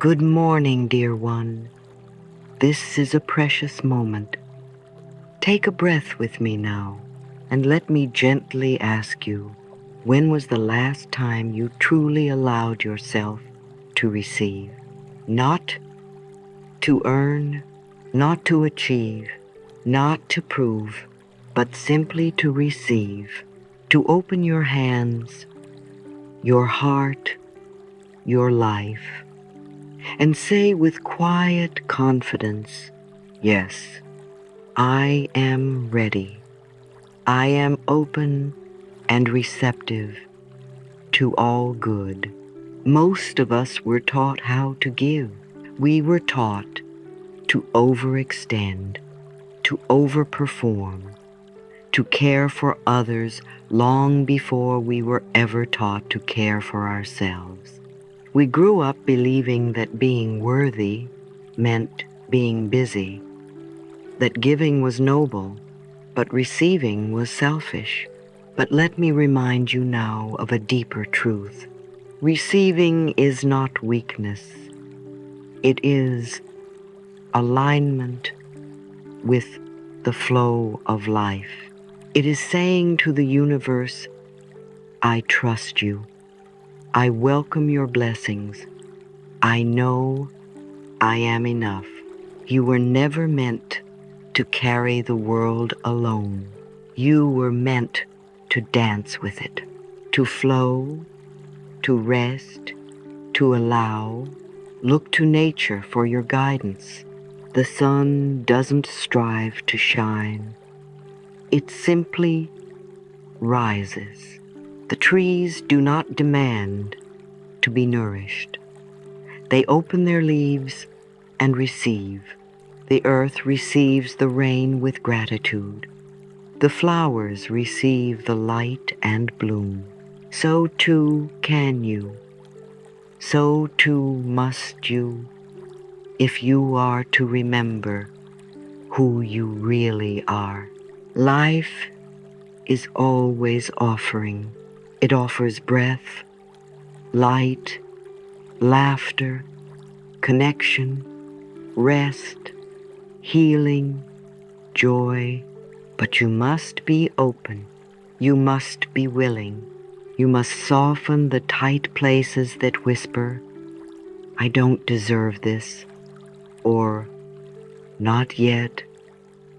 Good morning, dear one. This is a precious moment. Take a breath with me now, and let me gently ask you, when was the last time you truly allowed yourself to receive? Not to earn, not to achieve, not to prove, but simply to receive, to open your hands, your heart, your life, and say with quiet confidence, yes, I am ready. I am open and receptive to all good. Most of us were taught how to give. We were taught to overextend, to overperform, to care for others long before we were ever taught to care for ourselves. We grew up believing that being worthy meant being busy, that giving was noble, but receiving was selfish. But let me remind you now of a deeper truth. Receiving is not weakness. It is alignment with the flow of life. It is saying to the universe, I trust you. I welcome your blessings. I know I am enough. You were never meant to carry the world alone. You were meant to dance with it, to flow, to rest, to allow. Look to nature for your guidance. The sun doesn't strive to shine. It simply rises. The trees do not demand to be nourished. They open their leaves and receive. The earth receives the rain with gratitude. The flowers receive the light and bloom. So too can you. So too must you, if you are to remember who you really are. Life is always offering. It offers breath, light, laughter, connection, rest, healing, joy. But you must be open. You must be willing. You must soften the tight places that whisper, I don't deserve this, or not yet,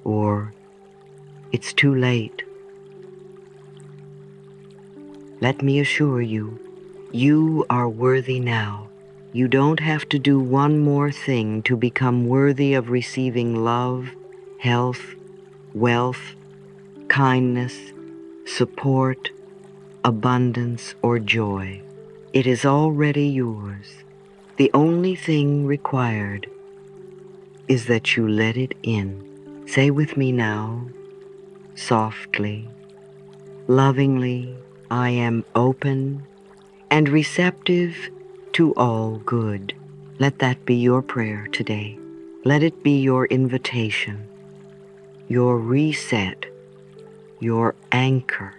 or it's too late. Let me assure you, you are worthy now. You don't have to do one more thing to become worthy of receiving love, health, wealth, kindness, support, abundance, or joy. It is already yours. The only thing required is that you let it in. Say with me now, softly, lovingly, I am open and receptive to all good. Let that be your prayer today. Let it be your invitation, your reset, your anchor.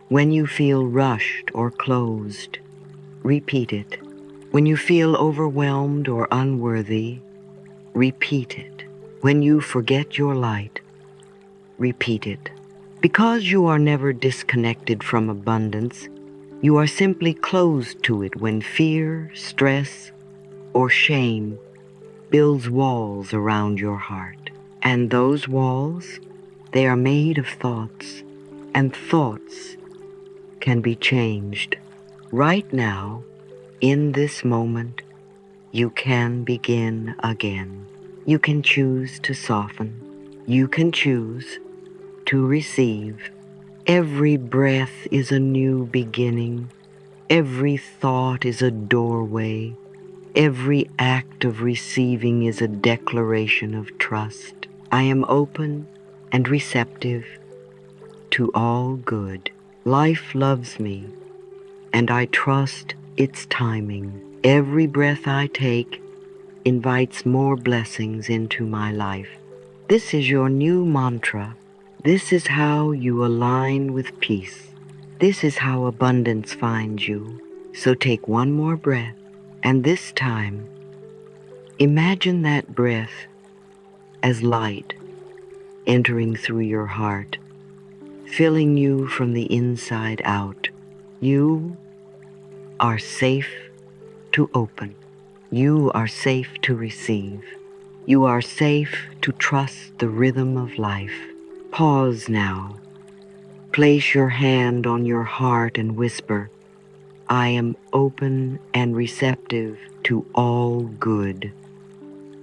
When you feel rushed or closed, repeat it. When you feel overwhelmed or unworthy, repeat it. When you forget your light, repeat it. Because you are never disconnected from abundance, you are simply closed to it when fear, stress, or shame builds walls around your heart. And those walls, they are made of thoughts, and thoughts can be changed. Right now, in this moment, you can begin again. You can choose to soften. You can choose to receive. Every breath is a new beginning. Every thought is a doorway. Every act of receiving is a declaration of trust. I am open and receptive to all good. Life loves me, and I trust its timing. Every breath I take invites more blessings into my life. This is your new mantra. This is how you align with peace. This is how abundance finds you. So take one more breath, and this time, Imagine that breath as light entering through your heart, filling you from the inside out. You are safe to open. You are safe to receive. You are safe to trust the rhythm of life. Pause now. Place your hand on your heart and whisper, I am open and receptive to all good.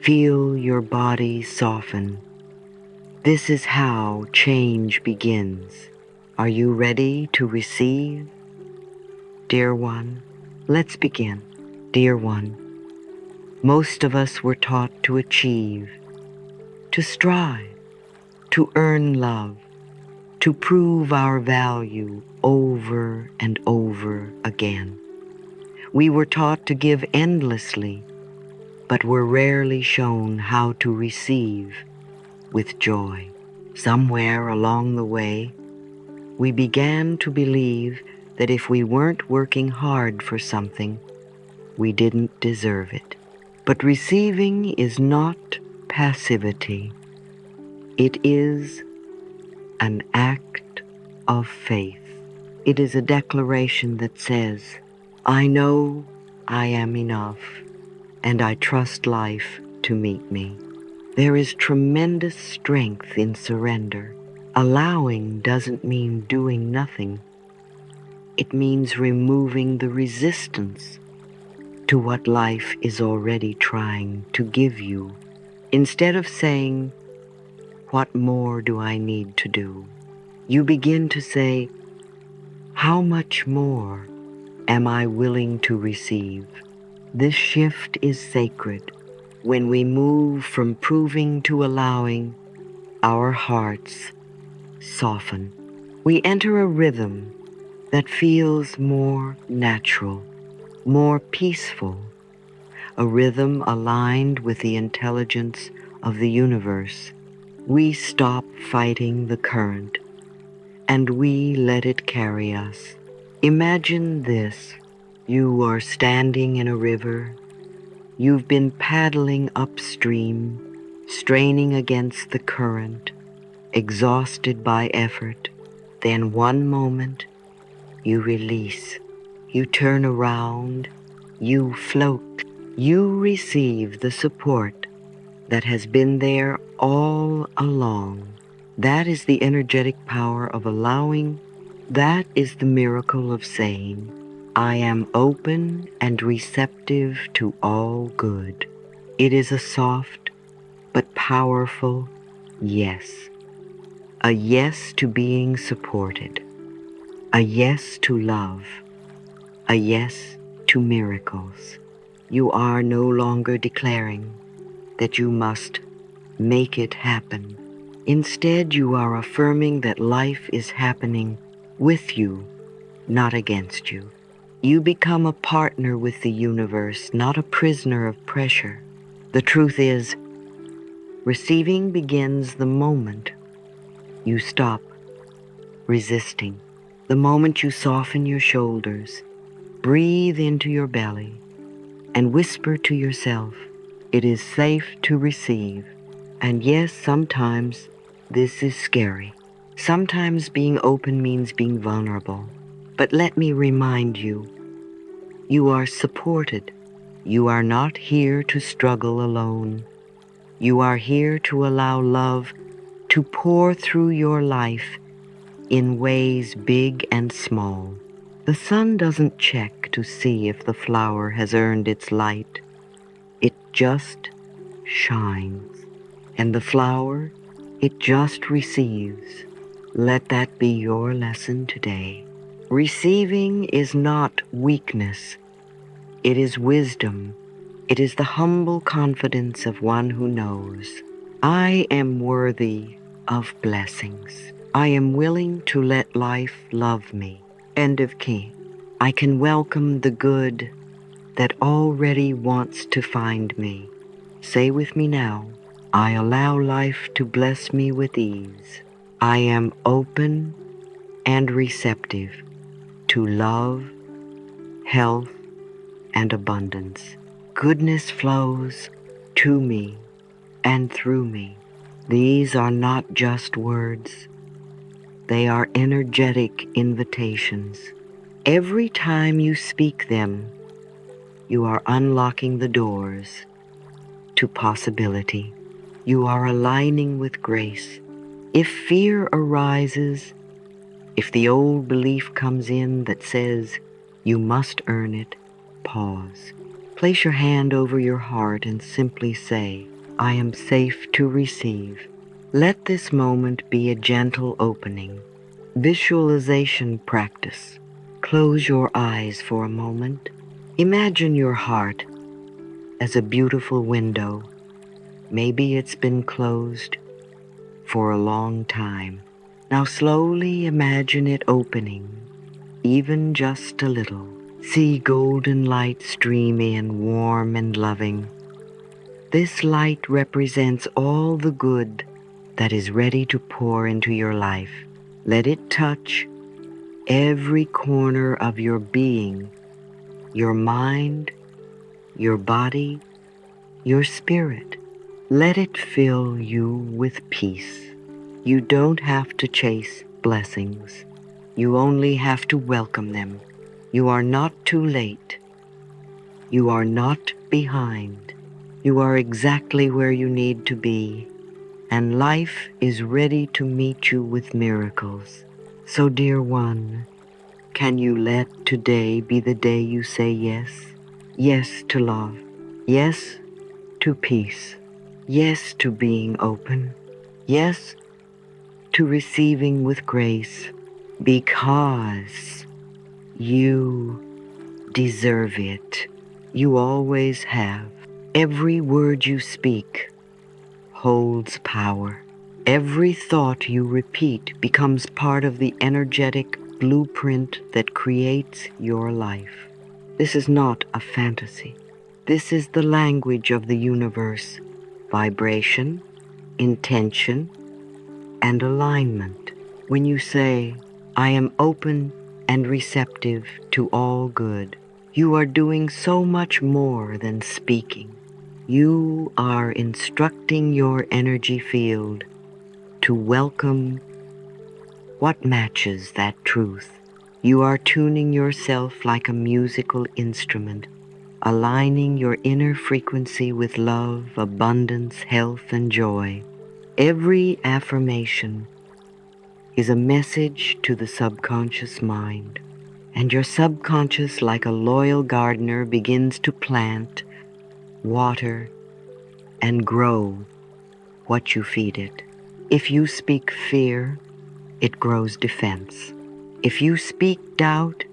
Feel your body soften. This is how change begins. Are you ready to receive? Dear one, let's begin. Dear one, most of us were taught to achieve, to strive, to earn love, to prove our value over and over again. We were taught to give endlessly, but were rarely shown how to receive with joy. Somewhere along the way, we began to believe that if we weren't working hard for something, we didn't deserve it. But receiving is not passivity. It is an act of faith. It is a declaration that says, I know I am enough, and I trust life to meet me. There is tremendous strength in surrender. Allowing doesn't mean doing nothing. It means removing the resistance to what life is already trying to give you. Instead of saying, what more do I need to do? You begin to say, how much more am I willing to receive? This shift is sacred. When we move from proving to allowing, our hearts soften. We enter a rhythm that feels more natural, more peaceful, a rhythm aligned with the intelligence of the universe. We stop fighting the current, and we let it carry us. Imagine this. You are standing in a river. You've been paddling upstream, straining against the current, exhausted by effort. Then one moment, you release. You turn around. You float. You receive the support that has been there all along. That is the energetic power of allowing. That is the miracle of saying, I am open and receptive to all good. It is a soft but powerful yes. A yes to being supported. A yes to love. A yes to miracles. You are no longer declaring that you must make it happen. Instead, you are affirming that life is happening with you, not against you. You become a partner with the universe, not a prisoner of pressure. The truth is, receiving begins the moment you stop resisting. The moment you soften your shoulders, breathe into your belly, and whisper to yourself, it is safe to receive. And yes, sometimes this is scary. Sometimes being open means being vulnerable. But let me remind you, you are supported. You are not here to struggle alone. You are here to allow love to pour through your life in ways big and small. The sun doesn't check to see if the flower has earned its light. It just shines. And the flower, it just receives. Let that be your lesson today. Receiving is not weakness. It is wisdom. It is the humble confidence of one who knows, I am worthy of blessings. I am willing to let life love me. End of key. I can welcome the good that already wants to find me. Say with me now, I allow life to bless me with ease. I am open and receptive to love, health, and abundance. Goodness flows to me and through me. These are not just words. They are energetic invitations. Every time you speak them, you are unlocking the doors to possibility. You are aligning with grace. If fear arises, if the old belief comes in that says you must earn it, pause. Place your hand over your heart and simply say, I am safe to receive. Let this moment be a gentle opening. Visualization practice. Close your eyes for a moment. Imagine your heart as a beautiful window. Maybe it's been closed for a long time. Now slowly imagine it opening, even just a little. See golden light stream in, warm and loving. This light represents all the good that is ready to pour into your life. Let it touch every corner of your being, your mind, your body, your spirit. Let it fill you with peace. You don't have to chase blessings. You only have to welcome them. You are not too late. You are not behind. You are exactly where you need to be, and life is ready to meet you with miracles. So, dear one, can you let today be the day you say yes? Yes to love. Yes to peace. Yes to being open. Yes to receiving with grace, because you deserve it. You always have. Every word you speak holds power. Every thought you repeat becomes part of the energetic blueprint that creates your life. This is not a fantasy. This is the language of the universe: vibration, intention, and alignment. When you say, I am open and receptive to all good, you are doing so much more than speaking. You are instructing your energy field to welcome what matches that truth. You are tuning yourself like a musical instrument, aligning your inner frequency with love, abundance, health, and joy. Every affirmation is a message to the subconscious mind, and your subconscious, like a loyal gardener, begins to plant, water, and grow what you feed it. If you speak fear, it grows defense. If you speak doubt,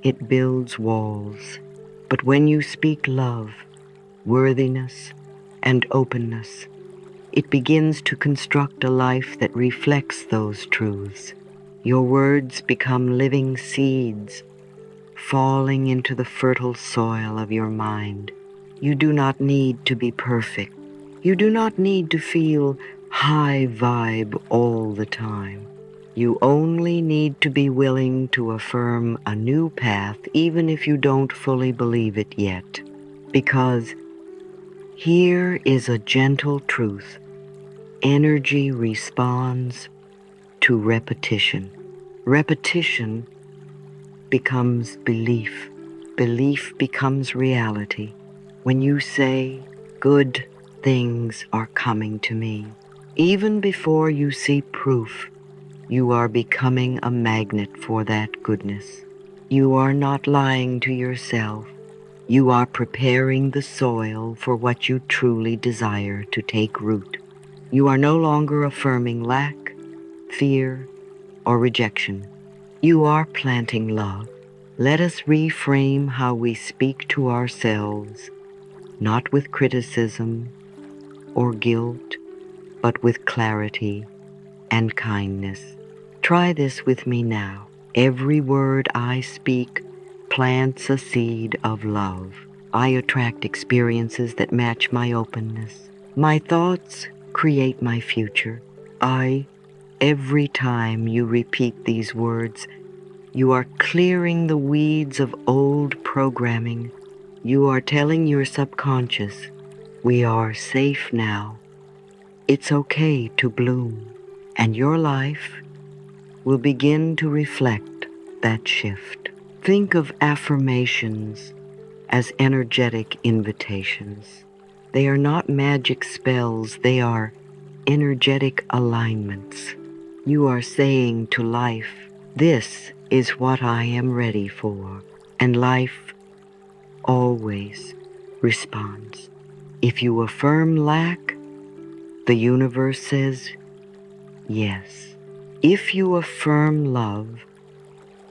it builds walls. But when you speak love, worthiness, and openness, it begins to construct a life that reflects those truths. Your words become living seeds, falling into the fertile soil of your mind. You do not need to be perfect. You do not need to feel high vibe all the time. You only need to be willing to affirm a new path, even if you don't fully believe it yet. Because here is a gentle truth. Energy responds to repetition. Repetition becomes belief. Belief becomes reality. When you say, good things are coming to me, even before you see proof, you are becoming a magnet for that goodness. You are not lying to yourself. You are preparing the soil for what you truly desire to take root. You are no longer affirming lack, fear, or rejection. You are planting love. Let us reframe how we speak to ourselves, not with criticism or guilt, but with clarity and kindness. Try this with me now. Every word I speak plants a seed of love. I attract experiences that match my openness. My thoughts create my future. Every time you repeat these words, you are clearing the weeds of old programming. You are telling your subconscious, We are safe now. It's okay to bloom, and your life will begin to reflect that shift. Think of affirmations as energetic invitations. They are not magic spells, they are energetic alignments. You are saying to life, "This is what I am ready for," and life always responds. If you affirm lack, the universe says yes. If you affirm love,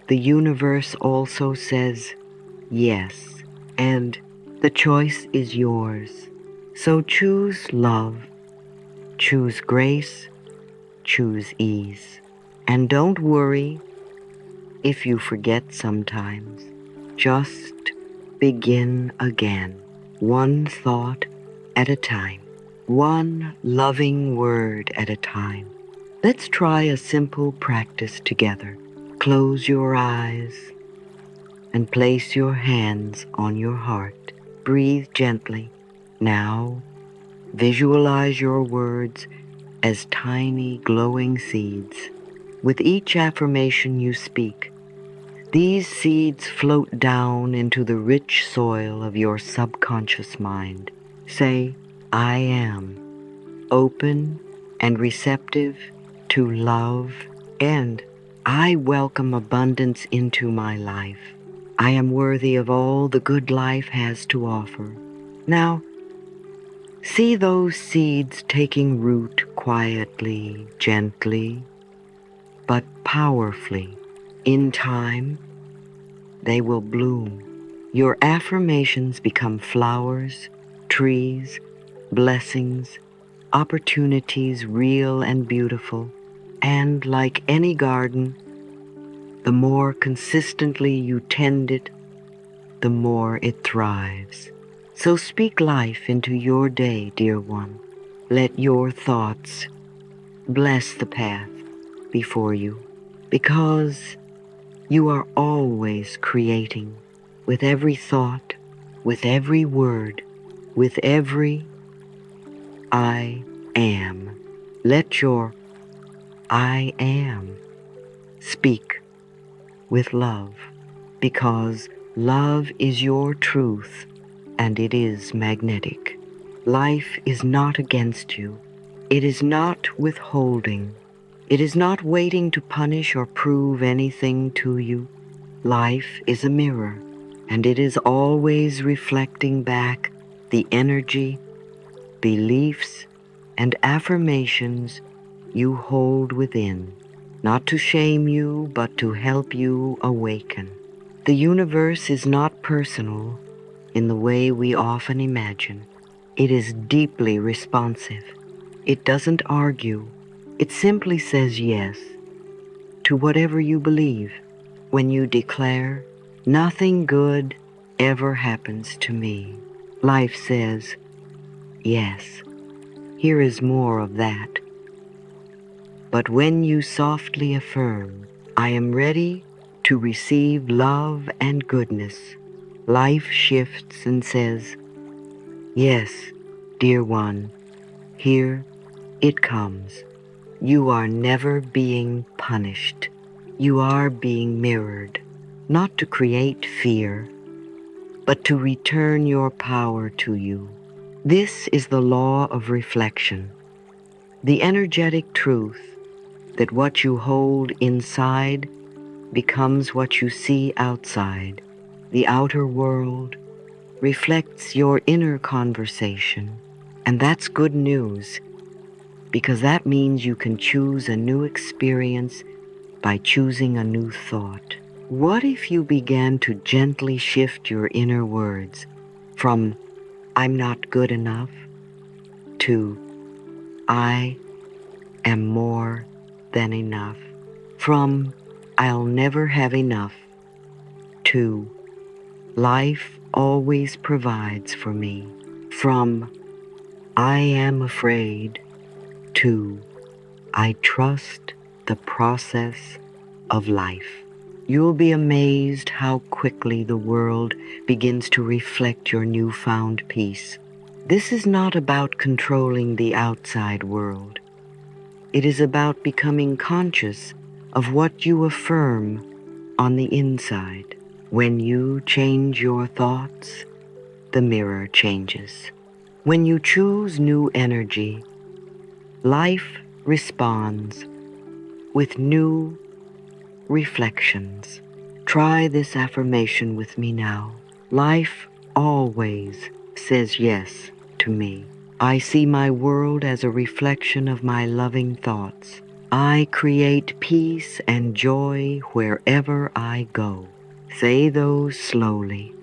the universe also says yes. And the choice is yours. So choose love, choose grace, choose ease. And don't worry if you forget sometimes. Just begin again, one thought at a time, one loving word at a time. Let's try a simple practice together. Close your eyes and place your hands on your heart. Breathe gently. Now, visualize your words as tiny glowing seeds. With each affirmation you speak, these seeds float down into the rich soil of your subconscious mind. Say, "I am open and receptive to love, and I welcome abundance into my life. I am worthy of all the good life has to offer." Now, see those seeds taking root quietly, gently, but powerfully. In time, they will bloom. Your affirmations become flowers, trees, blessings, opportunities real and beautiful. And like any garden, the more consistently you tend it, the more it thrives. So speak life into your day, dear one. Let your thoughts bless the path before you, because you are always creating with every thought, with every word, with every I am. Let your I am speak with love, because love is your truth and it is magnetic. Life is not against you. It is not withholding. It is not waiting to punish or prove anything to you. Life is a mirror, and it is always reflecting back the energy, beliefs, and affirmations you hold within, not to shame you, but to help you awaken. The universe is not personal in the way we often imagine. It is deeply responsive. It doesn't argue. It simply says yes to whatever you believe. When you declare, "Nothing good ever happens to me," life says, "Yes, here is more of that." But when you softly affirm, "I am ready to receive love and goodness," life shifts and says, "Yes, dear one, here it comes." You are never being punished. You are being mirrored, not to create fear, but to return your power to you. This is the law of reflection, the energetic truth that what you hold inside becomes what you see outside. The outer world reflects your inner conversation, and that's good news, because that means you can choose a new experience by choosing a new thought. What if you began to gently shift your inner words from "I'm not good enough" to "I am more than enough"? From "I'll never have enough" to "Life always provides for me"? From "I am afraid" to "I trust the process of life"? You'll be amazed how quickly the world begins to reflect your newfound peace. This is not about controlling the outside world. It is about becoming conscious of what you affirm on the inside. When you change your thoughts, the mirror changes. When you choose new energy, life responds with new reflections. Try this affirmation with me now. Life always says yes to me. I see my world as a reflection of my loving thoughts. I create peace and joy wherever I go. Say those slowly.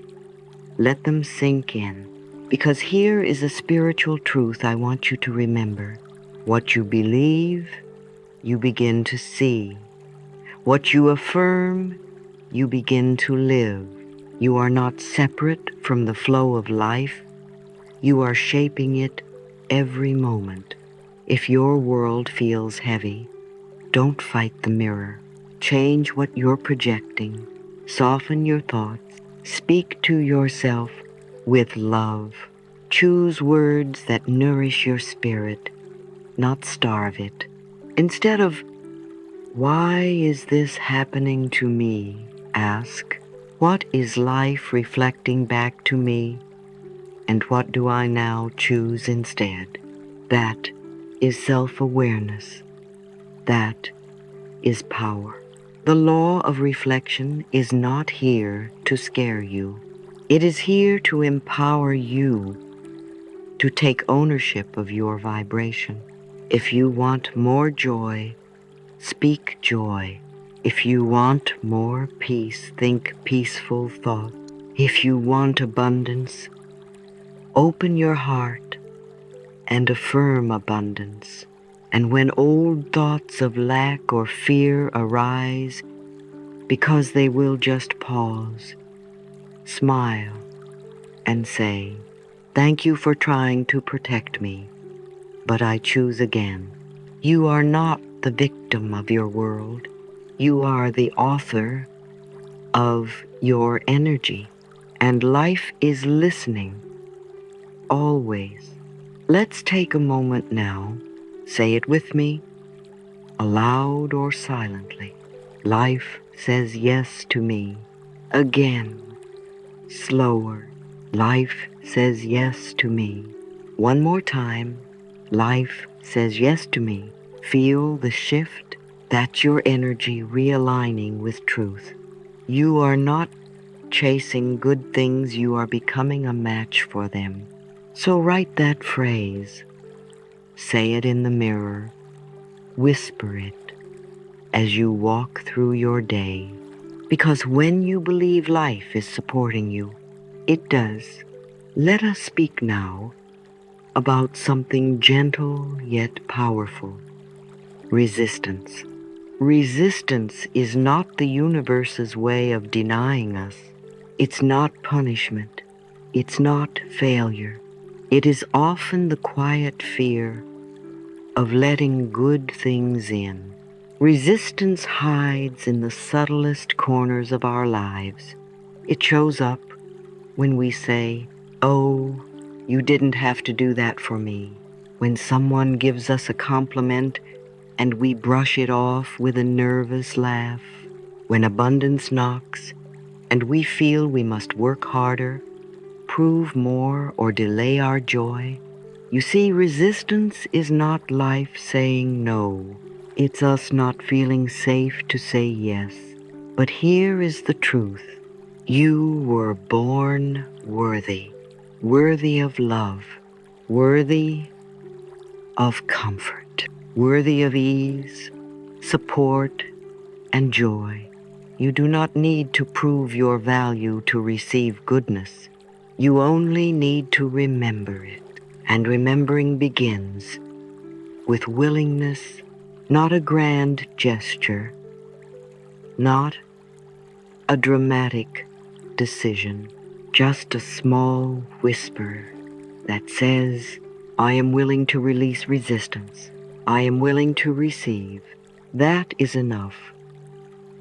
Let them sink in. Because here is a spiritual truth I want you to remember. What you believe, you begin to see. What you affirm, you begin to live. You are not separate from the flow of life. You are shaping it every moment. If your world feels heavy, don't fight the mirror. Change what you're projecting. Soften your thoughts. Speak to yourself with love. Choose words that nourish your spirit, not starve it. Instead of, "Why is this happening to me?" ask, "What is life reflecting back to me? And what do I now choose instead?" That is self-awareness. That is power. The law of reflection is not here to scare you. It is here to empower you to take ownership of your vibration. If you want more joy, speak joy. If you want more peace, think peaceful thoughts. If you want abundance, open your heart and affirm abundance. And when old thoughts of lack or fear arise, because they will just pause, smile and say, "Thank you for trying to protect me, but I choose again." You are not the victim of your world. You are the author of your energy, and life is listening, always. Let's take a moment now. Say it with me, aloud or silently. Life says yes to me. Again, slower. Life says yes to me. One more time. Life says yes to me. Feel the shift. That's your energy realigning with truth. You are not chasing good things, you are becoming a match for them. So write that phrase. Say it in the mirror. Whisper it as you walk through your day. Because when you believe life is supporting you, it does. Let us speak now about something gentle yet powerful. Resistance. Resistance is not the universe's way of denying us. It's not punishment. It's not failure. It is often the quiet fear of letting good things in. Resistance hides in the subtlest corners of our lives. It shows up when we say, "Oh, you didn't have to do that for me." When someone gives us a compliment and we brush it off with a nervous laugh. When abundance knocks and we feel we must work harder, prove more, or delay our joy. You see, resistance is not life saying no. It's us not feeling safe to say yes. But here is the truth. You were born worthy, worthy of love, worthy of comfort, worthy of ease, support, and joy. You do not need to prove your value to receive goodness. You only need to remember it. And remembering begins with willingness, not a grand gesture, not a dramatic decision, just a small whisper that says, "I am willing to release resistance. I am willing to receive." That is enough.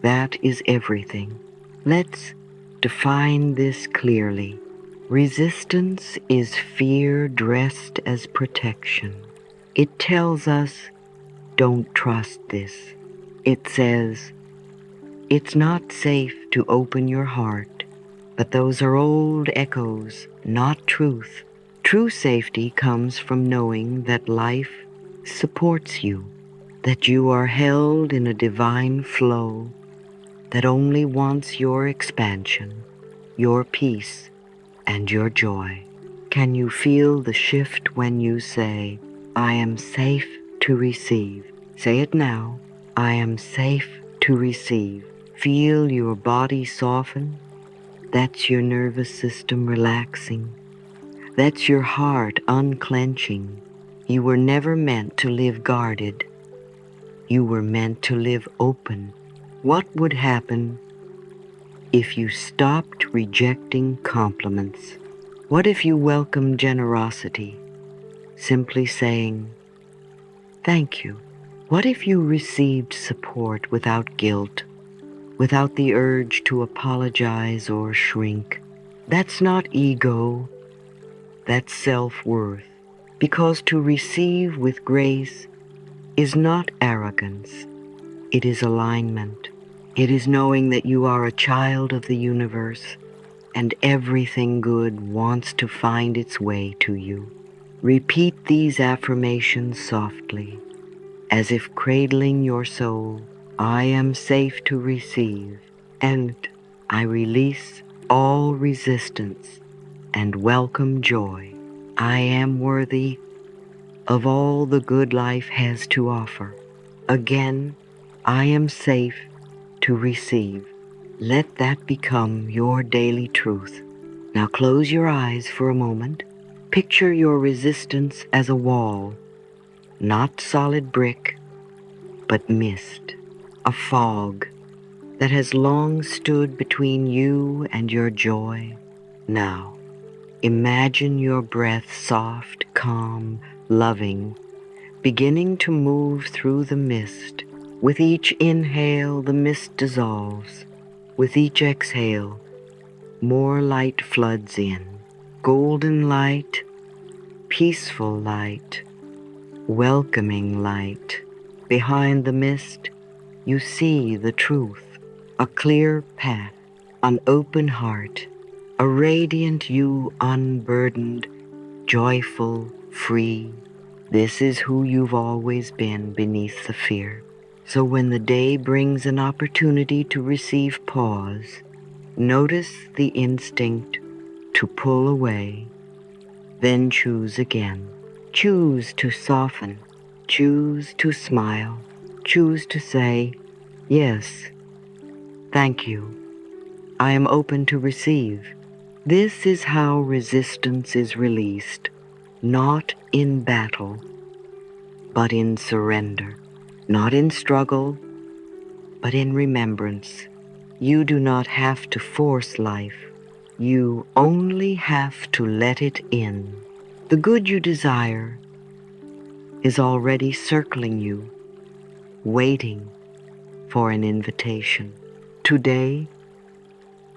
That is everything. Let's define this clearly. Resistance is fear dressed as protection. It tells us, don't trust this. It says, it's not safe to open your heart. But those are old echoes, not truth. True safety comes from knowing that life supports you, that you are held in a divine flow that only wants your expansion, your peace, and your joy. Can you feel the shift when you say, I am safe to receive? Say it now. I am safe to receive. Feel your body soften. That's your nervous system relaxing. That's your heart unclenching. You were never meant to live guarded. You were meant to live open. What would happen if you stopped rejecting compliments? What if you welcomed generosity, simply saying, thank you? What if you received support without guilt, without the urge to apologize or shrink? That's not ego, that's self-worth. Because to receive with grace is not arrogance, it is alignment. It is knowing that you are a child of the universe and everything good wants to find its way to you. Repeat these affirmations softly, as if cradling your soul. I am safe to receive, and I release all resistance and welcome joy. I am worthy of all the good life has to offer. Again, I am safe to receive. Let that become your daily truth. Now close your eyes for a moment. Picture your resistance as a wall, not solid brick, but mist, a fog that has long stood between you and your joy. Now, imagine your breath soft, calm, loving, beginning to move through the mist. With each inhale, the mist dissolves. With each exhale, more light floods in. Golden light, peaceful light, welcoming light. Behind the mist, you see the truth, a clear path, an open heart, a radiant you unburdened, joyful, free. This is who you've always been beneath the fear. So when the day brings an opportunity to receive pause, notice the instinct to pull away, then choose again. Choose to soften, choose to smile, choose to say, yes, thank you, I am open to receive. This is how resistance is released, not in battle, but in surrender, not in struggle, but in remembrance. You do not have to force life. You only have to let it in. The good you desire is already circling you, waiting for an invitation. Today,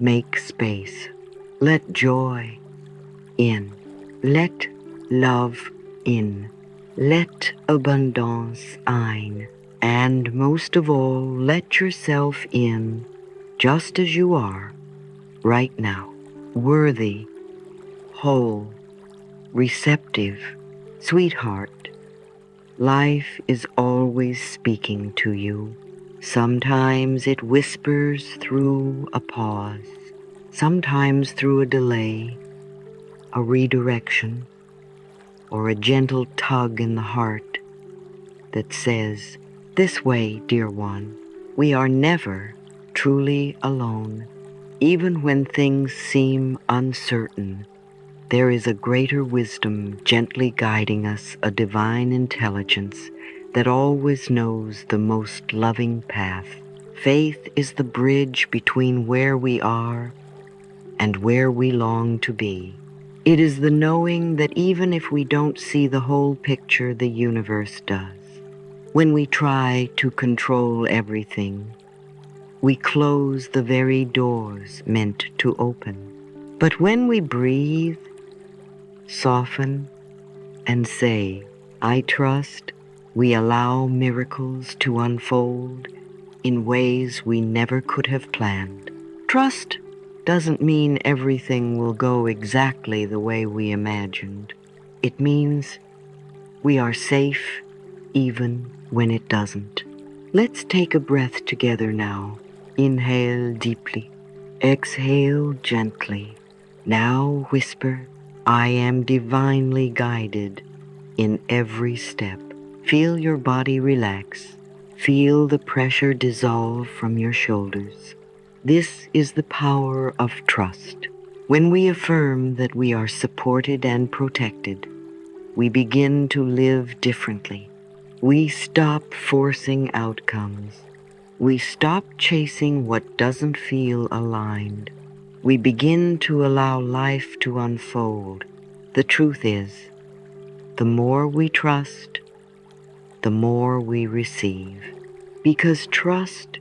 make space. Let joy in. Let love in. Let abundance ein. And most of all, let yourself in just as you are right now. Worthy, whole, receptive, sweetheart. Life is always speaking to you. Sometimes it whispers through a pause, sometimes through a delay, a redirection, or a gentle tug in the heart that says, this way, dear one. We are never truly alone. Even when things seem uncertain, there is a greater wisdom gently guiding us, a divine intelligence that always knows the most loving path. Faith is the bridge between where we are and where we long to be. It is the knowing that even if we don't see the whole picture, the universe does. When we try to control everything, we close the very doors meant to open. But when we breathe, soften, and say, I trust, we allow miracles to unfold in ways we never could have planned. Trust doesn't mean everything will go exactly the way we imagined. It means we are safe even when it doesn't. Let's take a breath together now. Inhale deeply. Exhale gently. Now whisper, I am divinely guided in every step. Feel your body relax. Feel the pressure dissolve from your shoulders. This is the power of trust. When we affirm that we are supported and protected, we begin to live differently. We stop forcing outcomes. We stop chasing what doesn't feel aligned. We begin to allow life to unfold. The truth is, the more we trust, the more we receive. Because trust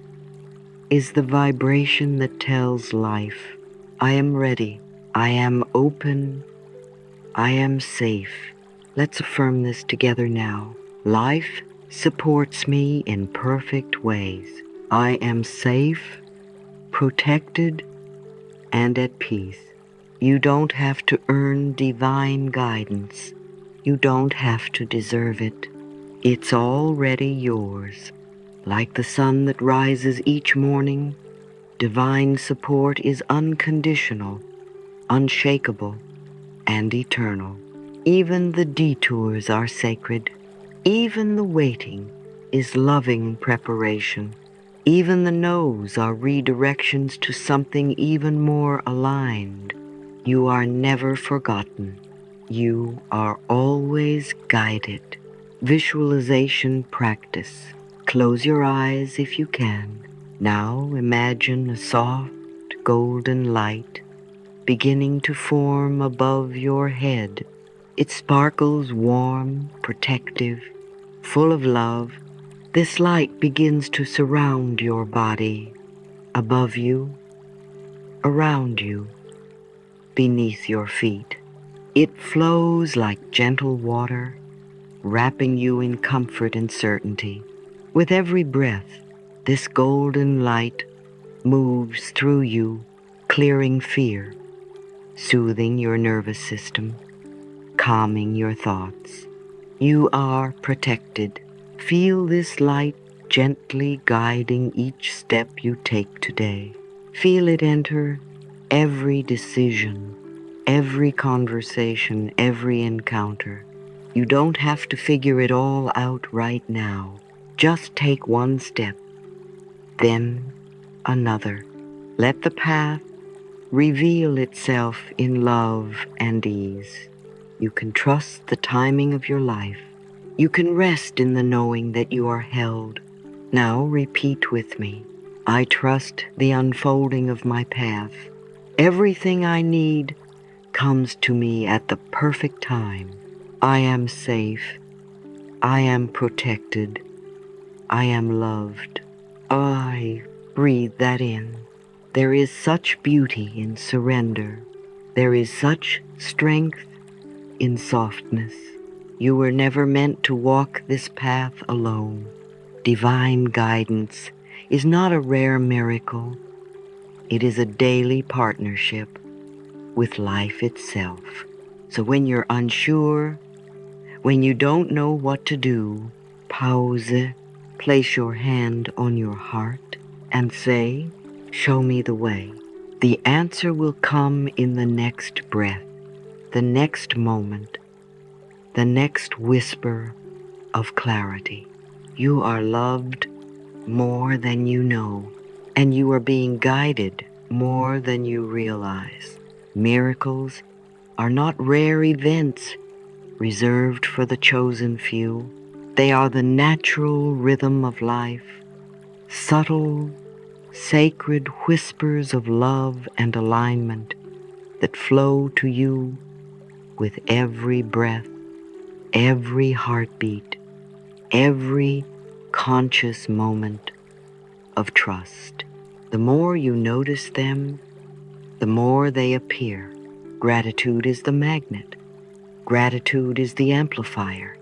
is the vibration that tells life, I am ready, I am open, I am safe. Let's affirm this together now. Life supports me in perfect ways. I am safe, protected, and at peace. You don't have to earn divine guidance. You don't have to deserve it. It's already yours. Like the sun that rises each morning, divine support is unconditional, unshakable, and eternal. Even the detours are sacred. Even the waiting is loving preparation. Even the no's are redirections to something even more aligned. You are never forgotten. You are always guided. Visualization practice. Close your eyes if you can. Now imagine a soft golden light beginning to form above your head. It sparkles warm, protective, full of love. This light begins to surround your body, above you, around you, beneath your feet. It flows like gentle water, wrapping you in comfort and certainty. With every breath, this golden light moves through you, clearing fear, soothing your nervous system, calming your thoughts. You are protected. Feel this light gently guiding each step you take today. Feel it enter every decision, every conversation, every encounter. You don't have to figure it all out right now. Just take one step, then another. Let the path reveal itself in love and ease. You can trust the timing of your life. You can rest in the knowing that you are held. Now repeat with me. I trust the unfolding of my path. Everything I need comes to me at the perfect time. I am safe. I am protected. I am loved. I breathe that in. There is such beauty in surrender. There is such strength in softness. You were never meant to walk this path alone. Divine guidance is not a rare miracle. It is a daily partnership with life itself. So when you're unsure, when you don't know what to do, pause, place your hand on your heart and say, show me the way. The answer will come in the next breath, the next moment, the next whisper of clarity. You are loved more than you know, and you are being guided more than you realize. Miracles are not rare events reserved for the chosen few. They are the natural rhythm of life, subtle, sacred whispers of love and alignment that flow to you with every breath, every heartbeat, every conscious moment of trust. The more you notice them, the more they appear. Gratitude is the magnet. Gratitude is the amplifier.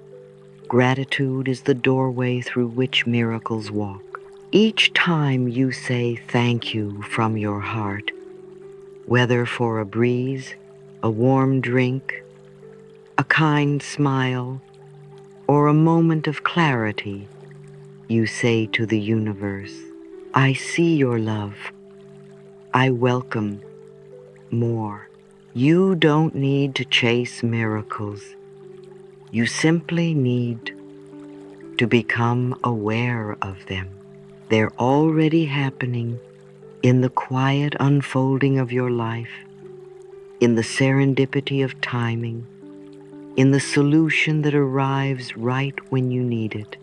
Gratitude is the doorway through which miracles walk. Each time you say thank you from your heart, whether for a breeze, a warm drink, a kind smile, or a moment of clarity, you say to the universe, I see your love. I welcome more. You don't need to chase miracles. You simply need to become aware of them. They're already happening in the quiet unfolding of your life, in the serendipity of timing, in the solution that arrives right when you need it.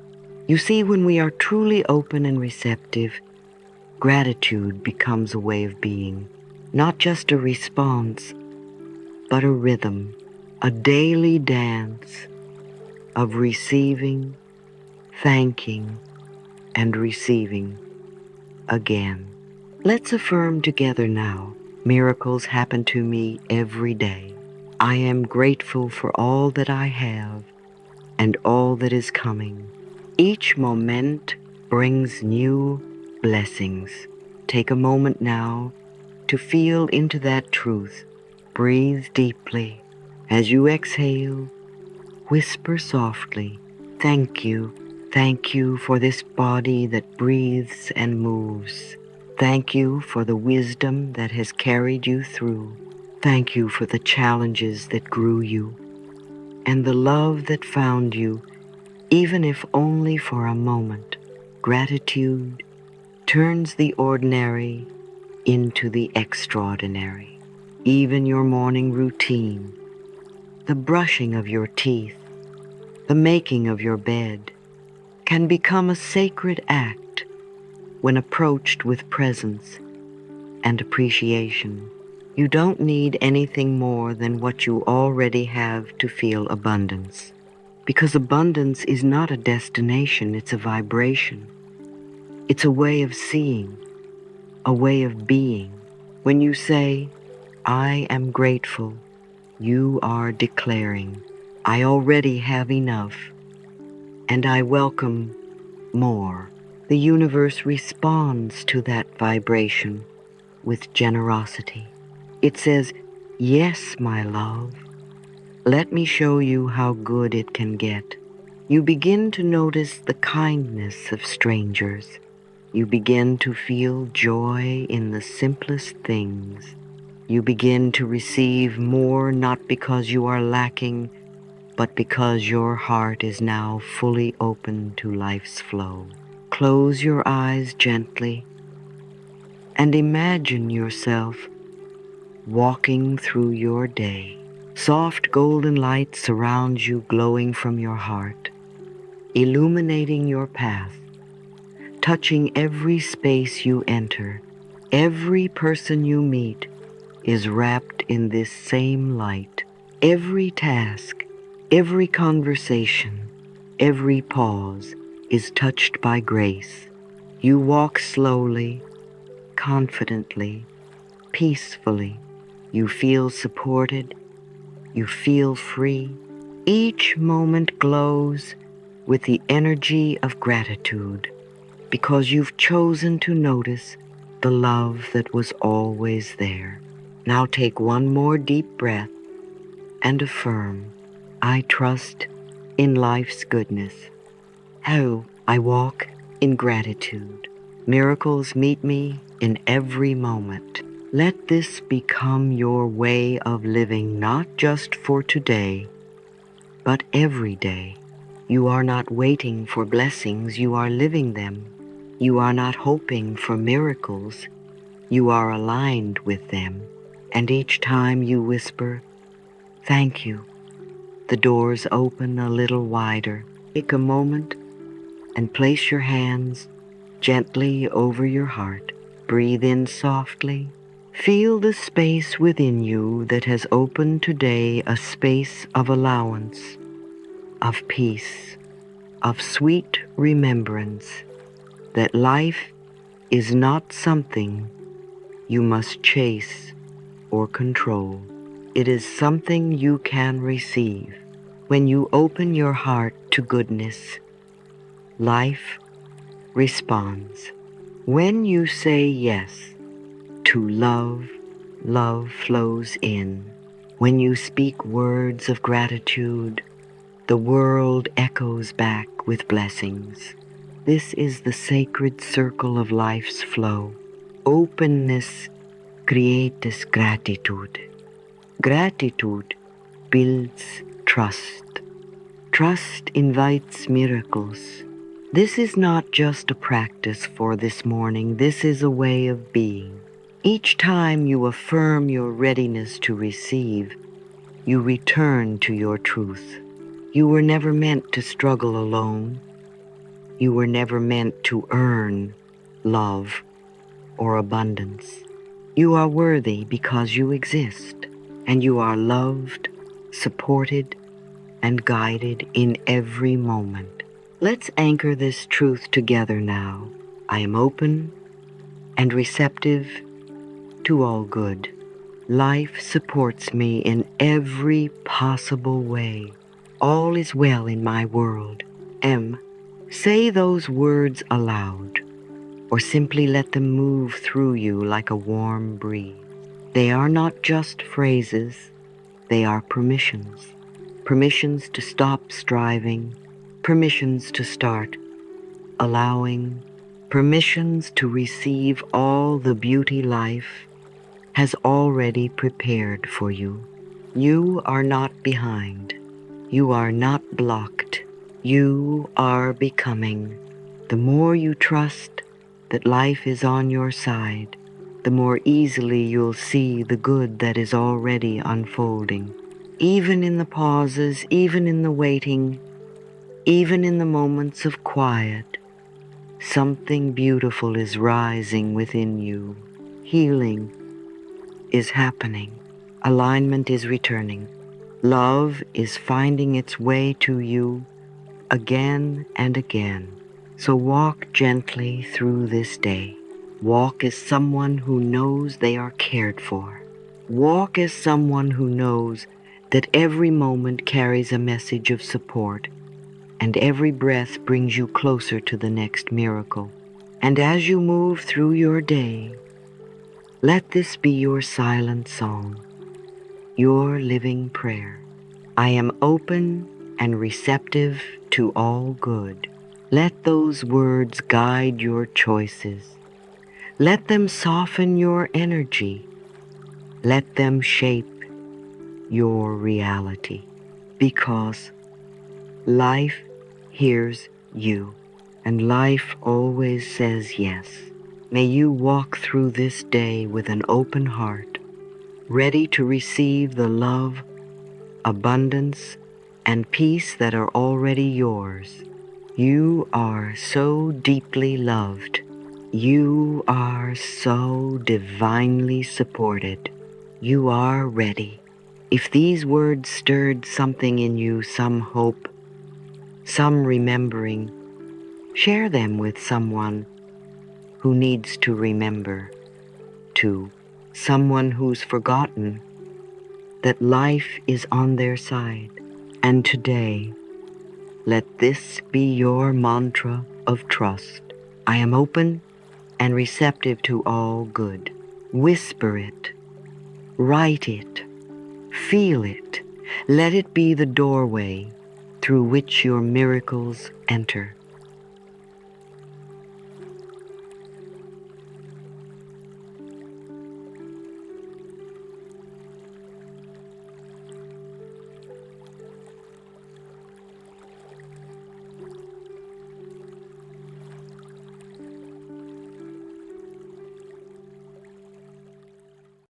You see, when we are truly open and receptive, gratitude becomes a way of being, not just a response, but a rhythm, a daily dance of receiving, thanking, and receiving again. Let's affirm together now. Miracles happen to me every day. I am grateful for all that I have and all that is coming. Each moment brings new blessings. Take a moment now to feel into that truth. Breathe deeply. As you exhale, whisper softly, thank you. Thank you for this body that breathes and moves. Thank you for the wisdom that has carried you through. Thank you for the challenges that grew you and the love that found you, even if only for a moment. Gratitude turns the ordinary into the extraordinary. Even your morning routine, the brushing of your teeth, the making of your bed, can become a sacred act when approached with presence and appreciation. You don't need anything more than what you already have to feel abundance. Because abundance is not a destination, it's a vibration. It's a way of seeing, a way of being. When you say, I am grateful, you are declaring, I already have enough, and I welcome more. The universe responds to that vibration with generosity. It says, yes, my love, let me show you how good it can get. You begin to notice the kindness of strangers. You begin to feel joy in the simplest things. You begin to receive more not because you are lacking, but because your heart is now fully open to life's flow. Close your eyes gently and imagine yourself walking through your day. Soft golden light surrounds you, glowing from your heart, illuminating your path, touching every space you enter. Every person you meet is wrapped in this same light. Every task, every conversation, every pause is touched by grace. You walk slowly, confidently, peacefully. You feel supported. You feel free. Each moment glows with the energy of gratitude because you've chosen to notice the love that was always there. Now take one more deep breath and affirm, I trust in life's goodness. How I walk in gratitude. Miracles meet me in every moment. Let this become your way of living, not just for today, but every day. You are not waiting for blessings, you are living them. You are not hoping for miracles, you are aligned with them. And each time you whisper, thank you, the doors open a little wider. Take a moment and place your hands gently over your heart. Breathe in softly. Feel the space within you that has opened today, a space of allowance, of peace, of sweet remembrance that life is not something you must chase. or control. It is something you can receive. When you open your heart to goodness, life responds. When you say yes to love, love flows in. When you speak words of gratitude, the world echoes back with blessings. This is the sacred circle of life's flow. Openness creates gratitude. Gratitude builds trust. Trust invites miracles. This is not just a practice for this morning, this is a way of being. Each time you affirm your readiness to receive, you return to your truth. You were never meant to struggle alone. You were never meant to earn love or abundance. You are worthy because you exist, and you are loved, supported, and guided in every moment. Let's anchor this truth together now. I am open and receptive to all good. Life supports me in every possible way. All is well in my world. M. Say those words aloud, or simply let them move through you like a warm breeze. They are not just phrases, they are permissions. Permissions to stop striving, permissions to start allowing, permissions to receive all the beauty life has already prepared for you. You are not behind. You are not blocked. You are becoming. The more you trust that life is on your side, the more easily you'll see the good that is already unfolding. Even in the pauses, even in the waiting, even in the moments of quiet, something beautiful is rising within you. Healing is happening. Alignment is returning. Love is finding its way to you again and again. So walk gently through this day. Walk as someone who knows they are cared for. Walk as someone who knows that every moment carries a message of support, and every breath brings you closer to the next miracle. And as you move through your day, let this be your silent song, your living prayer. I am open and receptive to all good. Let those words guide your choices. Let them soften your energy. Let them shape your reality. Because life hears you, and life always says yes. May you walk through this day with an open heart, ready to receive the love, abundance, and peace that are already yours. You are so deeply loved. You are so divinely supported. You are ready. If these words stirred something in you, some hope, some remembering, share them with someone who needs to remember, to someone who's forgotten that life is on their side. And today, let this be your mantra of trust. I am open and receptive to all good. Whisper it, write it, feel it. Let it be the doorway through which your miracles enter.